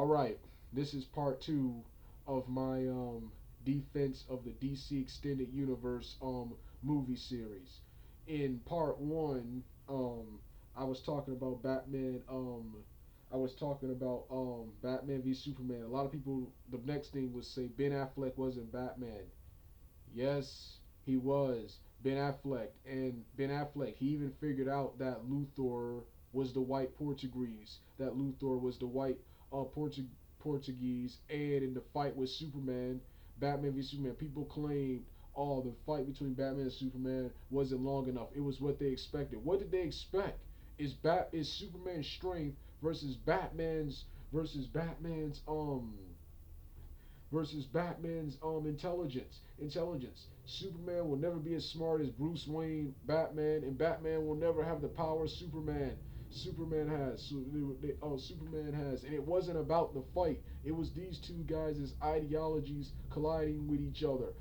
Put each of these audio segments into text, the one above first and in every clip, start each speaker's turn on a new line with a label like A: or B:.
A: All right, this is part two of my defense of the DC Extended Universe movie series. In part one, I was talking about Batman. I was talking about Batman v Superman. A lot of people, the next thing was say Ben Affleck wasn't Batman. Yes, he was Ben Affleck, and Ben Affleck. He even figured out that Luthor was the white Portuguese. That Luthor was the white Portuguese, and in the fight with Superman, Batman v Superman, people claimed, oh, the fight between Batman and Superman wasn't long enough. It was what they expected. What did they expect? Is Superman's strength versus Batman's intelligence. Superman will never be as smart as Bruce Wayne, Batman, and Batman will never have the power Superman has. Superman has, and it wasn't about the fight. It was these two guys' ideologies colliding with each other.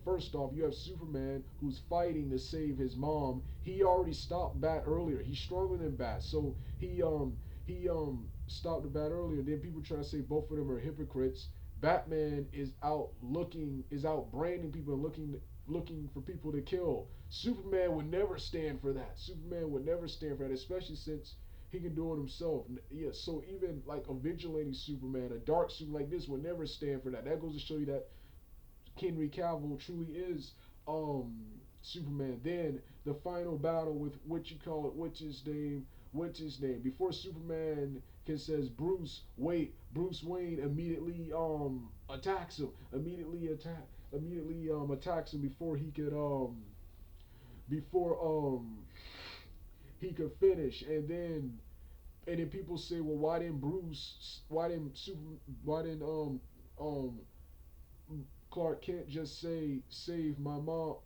A: First off, you have Superman who's fighting to save his mom. He already stopped Bat earlier. He's stronger than Bat, so he stopped the Bat earlier. Then people try to say both of them are hypocrites. Batman is out branding people and looking for people to kill. Superman would never stand for that. Superman would never stand for that, especially since he can do it himself. Yeah, so even like a vigilante Superman, a dark suit like this would never stand for that. That goes to show you that Henry Cavill truly is Superman. Then the final battle with what you call it, what's his name? Before Superman can says Bruce Wayne immediately attacks him. Attacks him before he could finish. And then people say, well, why didn't Clark Kent just say save my mom.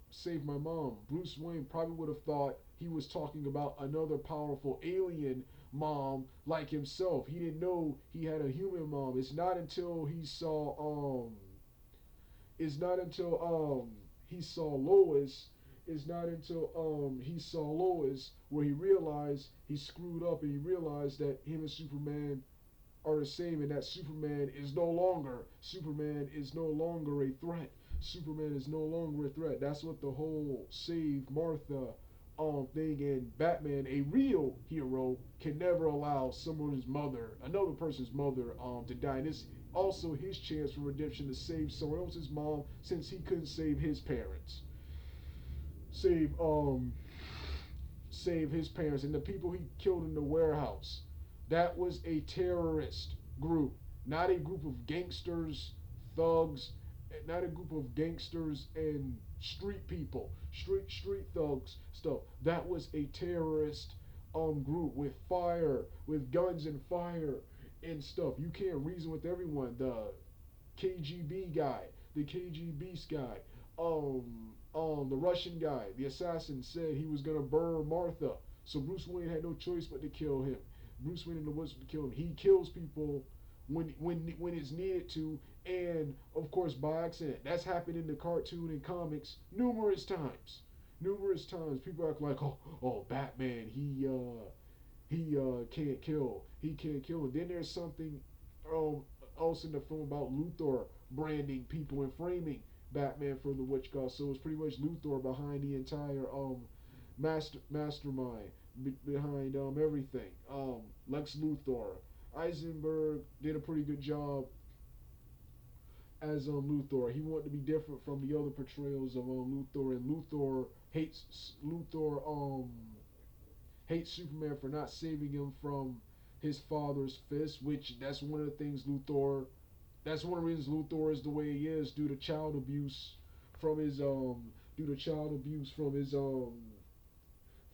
A: Bruce Wayne probably would have thought he was talking about another powerful alien mom like himself. He didn't know he had a human mom. It's not until he saw Lois. It's not until he saw Lois where he realized he screwed up and he realized that him and Superman are the same and that Superman is no longer a threat. Superman is no longer a threat. That's what the whole save Martha thing, and Batman, a real hero, can never allow another person's mother to die. And it's also his chance for redemption to save someone else's mom since he couldn't save his parents. Save save his parents and the people he killed in the warehouse. That was a terrorist group, not a group of gangsters, thugs, not a group of gangsters and street people, street thugs stuff. That was a terrorist group with guns and fire and stuff. You can't reason with everyone. The KGB guy, the Russian guy, the assassin said he was gonna burn Martha. So Bruce Wayne had no choice but to kill him. Bruce Wayne in the woods to kill him. He kills people when it's needed to, and of course by accident. That's happened in the cartoon and comics numerous times. Numerous times, people act like, oh, Batman, he can't kill. He can't kill. And then there's something um, else in the film about Luthor branding people and framing Batman for the witch cause. So it's pretty much Luthor behind the entire mastermind behind everything. Lex Luthor. Eisenberg did a pretty good job as Luthor. He wanted to be different from the other portrayals of Luthor, and Luthor hates Superman for not saving him from his father's fist, which that's one of the things Luthor. That's one of the reasons Luthor is the way he is due to child abuse from his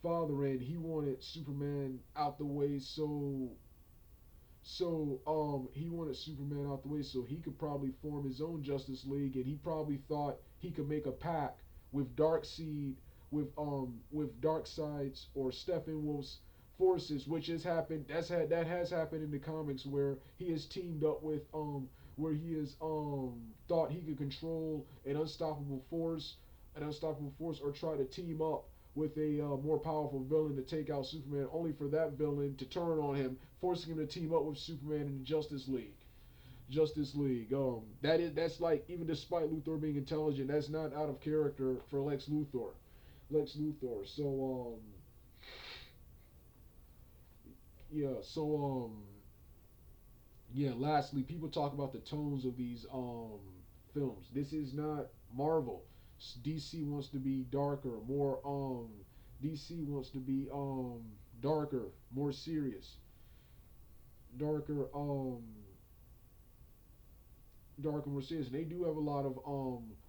A: father, and he wanted Superman out the way he wanted Superman out the way so he could probably form his own Justice League, and he probably thought he could make a pact with Darkseid's or Steppenwolf's forces, which has happened. That has happened in the comics where he has teamed up with where he has thought he could control an unstoppable force or try to team up with a more powerful villain to take out Superman, only for that villain to turn on him, forcing him to team up with Superman in the Justice League. Justice League. That's like, even despite Luthor being intelligent, that's not out of character for Lex Luthor. Lex Luthor. Yeah. Yeah. Lastly, people talk about the tones of these films. This is not Marvel. DC wants to be darker, more DC wants to be darker, more serious, darker darker, more serious. And they do have a lot of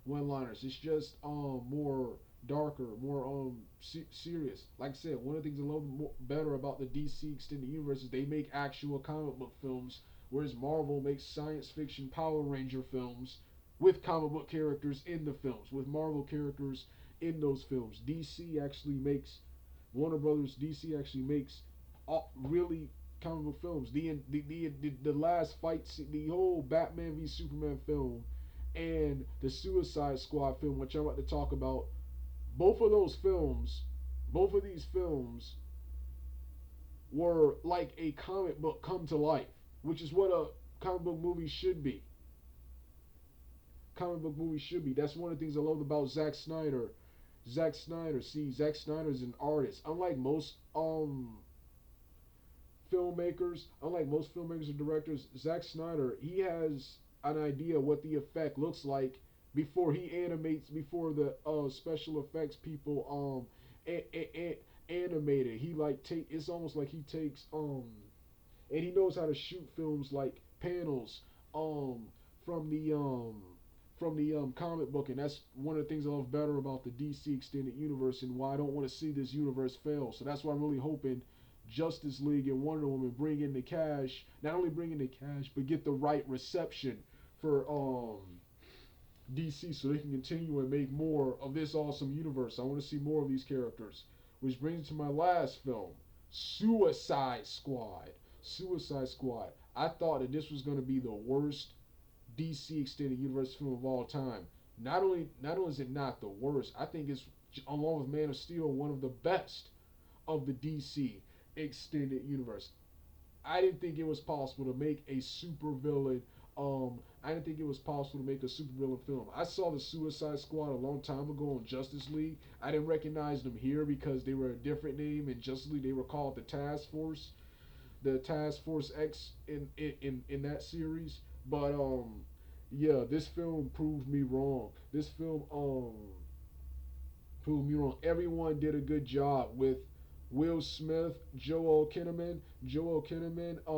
A: one-liners. It's just more darker, more serious. Like I said, one of the things I love better about the DC extended universe is they make actual comic book films, whereas Marvel makes science fiction Power Ranger films with comic book characters in the films, with Marvel characters in those films. DC actually makes Warner Brothers. DC actually makes really comic book films. The last fight, the whole Batman v Superman film, and the Suicide Squad film, which I'm about to talk about. Both of those films, both of these films, were like a comic book come to life, which is what a comic book movie should be. Comic book movie should be. That's one of the things I love about Zack Snyder. Zack Snyder is an artist. Unlike most filmmakers and directors, Zack Snyder, he has an idea what the effect looks like before he animates, before the special effects people animate it. He like take it's almost like he takes and he knows how to shoot films like panels um from the comic book, and that's one of the things I love better about the DC extended universe, and why I don't want to see this universe fail. So that's why I'm really hoping Justice League and Wonder Woman bring in the cash, not only bring in the cash, but get the right reception for DC, so they can continue and make more of this awesome universe. I want to see more of these characters. Which brings me to my last film, Suicide Squad. Suicide Squad. I thought that this was going to be the worst DC extended universe film of all time. Not only is it not the worst, I think it's, along with Man of Steel, one of the best of the DC extended universe. I didn't think it was possible to make a supervillain. I didn't think it was possible to make a supervillain film. I saw the Suicide Squad a long time ago on Justice League. I didn't recognize them here because they were a different name. In Justice League, they were called the Task Force X in that series. But yeah, this film proved me wrong. This film proved me wrong. Everyone did a good job with Will Smith, Joel Kinnaman, Kinnaman,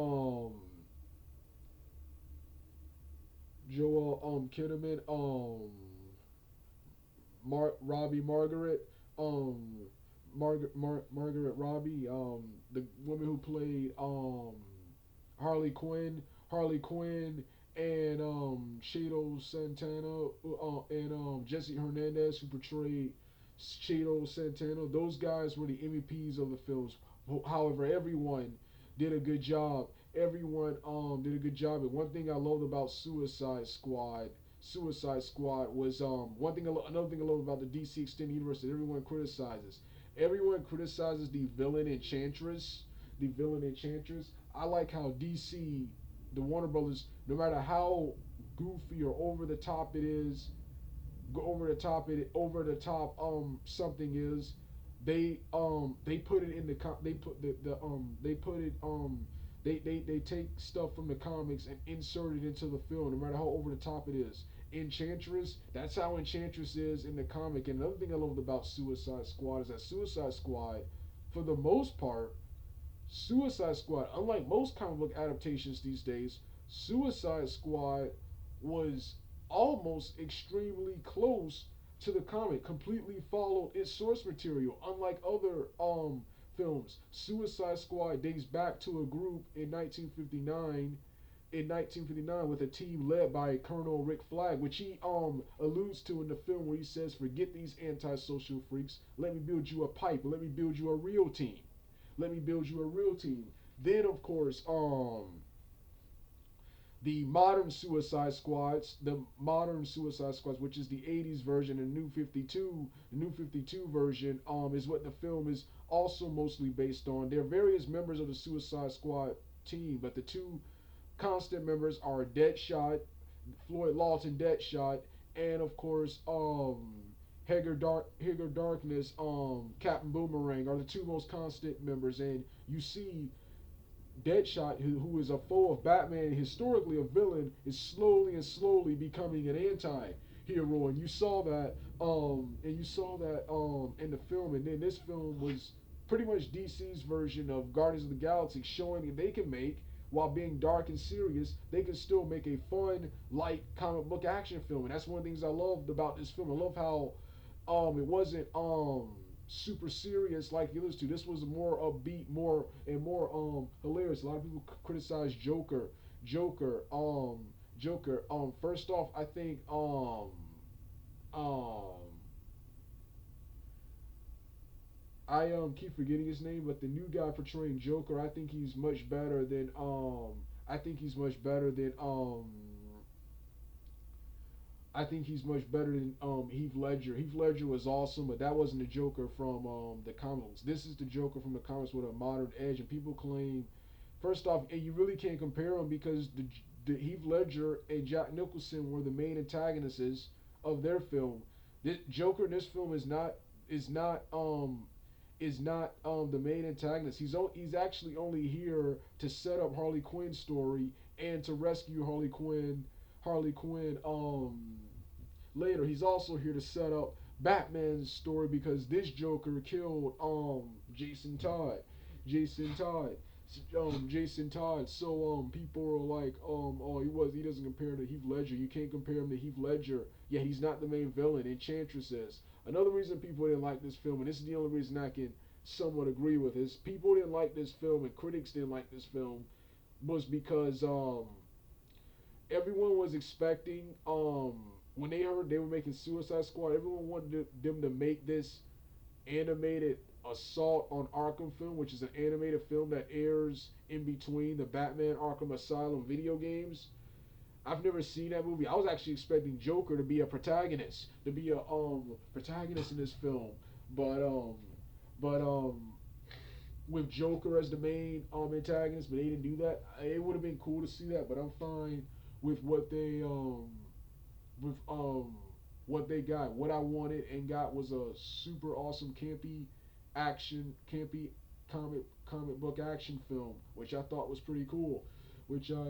A: Robbie Margaret, Margaret Robbie, the woman who played Harley Quinn, and Shadow Santana, and Jesse Hernandez, who portrayed Shadow Santana. Those guys were the MVPs of the films. However, everyone did a good job. Everyone did a good job. And one thing I loved about Suicide Squad was another thing I love about the DC extended universe that everyone criticizes. Everyone criticizes the villain Enchantress. The villain Enchantress. I like how DC, the Warner Brothers, no matter how goofy or over the top it is, over the top something is, they put it in the they put they put it they take stuff from the comics and insert it into the film, no matter how over the top it is. Enchantress, that's how Enchantress is in the comic. And another thing I loved about Suicide Squad is that Suicide Squad, for the most part, Suicide Squad, unlike most comic book adaptations these days, Suicide Squad was almost extremely close to the comic, completely followed its source material. Unlike other films, Suicide Squad dates back to a group in 1959 with a team led by Colonel Rick Flag, which he alludes to in the film where he says, "Forget these antisocial freaks. Let me build you a pipe. Let me build you a real team. Let me build you a real team." Then of course The modern Suicide Squads, which is the '80s version, and the New 52 version, is what the film is also mostly based on. There are various members of the Suicide Squad team, but the two constant members are Deadshot, Floyd Lawton, Deadshot, and of course, Hager Darkness, Captain Boomerang are the two most constant members, and you see Deadshot, who is a foe of Batman, historically a villain, is slowly and slowly becoming an anti-hero, and you saw that in the film, and then this film was pretty much DC's version of Guardians of the Galaxy, showing that they can make, while being dark and serious, they can still make a fun, light comic book action film, and that's one of the things I loved about this film. I love how it wasn't super serious like the others two. This was more upbeat, more hilarious. A lot of people criticize Joker, Joker. First off, I think um I keep forgetting his name, but the new guy portraying Joker, I think he's much better than I think he's much better than I think he's much better than Heath Ledger. Heath Ledger was awesome, but that wasn't the Joker from the comics. This is the Joker from the comics with a modern edge, and people claim, first off, and you really can't compare them because the Heath Ledger and Jack Nicholson were the main antagonists of their film. This Joker in this film is not the main antagonist. He's actually only here to set up Harley Quinn's story and to rescue Harley Quinn later. He's also here to set up Batman's story because this Joker killed Jason Todd. Jason Todd. Jason Todd. So people are like, oh, he doesn't compare to Heath Ledger. You can't compare him to Heath Ledger. Yeah, he's not the main villain. Enchantress is. Another reason people didn't like this film, and this is the only reason I can somewhat agree with, is people didn't like this film and critics didn't like this film was because everyone was expecting when they heard they were making Suicide Squad, everyone wanted them to make this animated Assault on Arkham film, which is an animated film that airs in between the Batman Arkham Asylum video games. I've never seen that movie. I was actually expecting Joker to be a protagonist, protagonist in this film, but with Joker as the main antagonist, but they didn't do that. It would have been cool to see that, but I'm fine with with what they got. What I wanted and got was a super awesome campy comic book action film, which I thought was pretty cool. Which I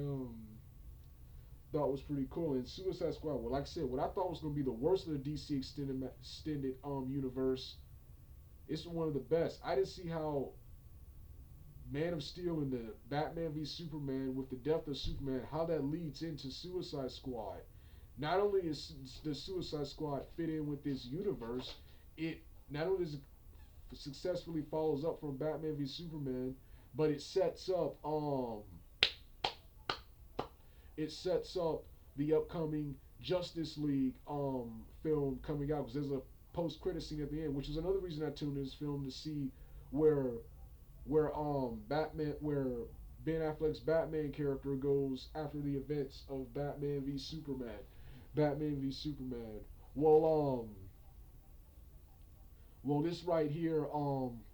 A: thought was pretty cool. And Suicide Squad, well, like I said, what I thought was going to be the worst of the DC extended universe, it's one of the best. I didn't see how Man of Steel and the Batman v Superman, with the death of Superman, how that leads into Suicide Squad. Not only is the Suicide Squad fit in with this universe, it not only does it successfully follows up from Batman v Superman, but it sets up the upcoming Justice League film coming out, because there's a post credit scene at the end, which is another reason I tuned in this film to see where where Ben Affleck's Batman character goes after the events of Batman v Superman. Batman v Superman. Well, this right here,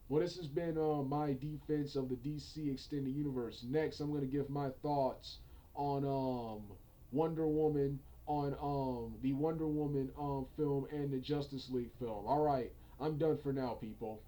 A: this has been my defense of the DC Extended Universe. Next, I'm gonna give my thoughts on Wonder Woman, on the Wonder Woman film and the Justice League film. All right, I'm done for now, people.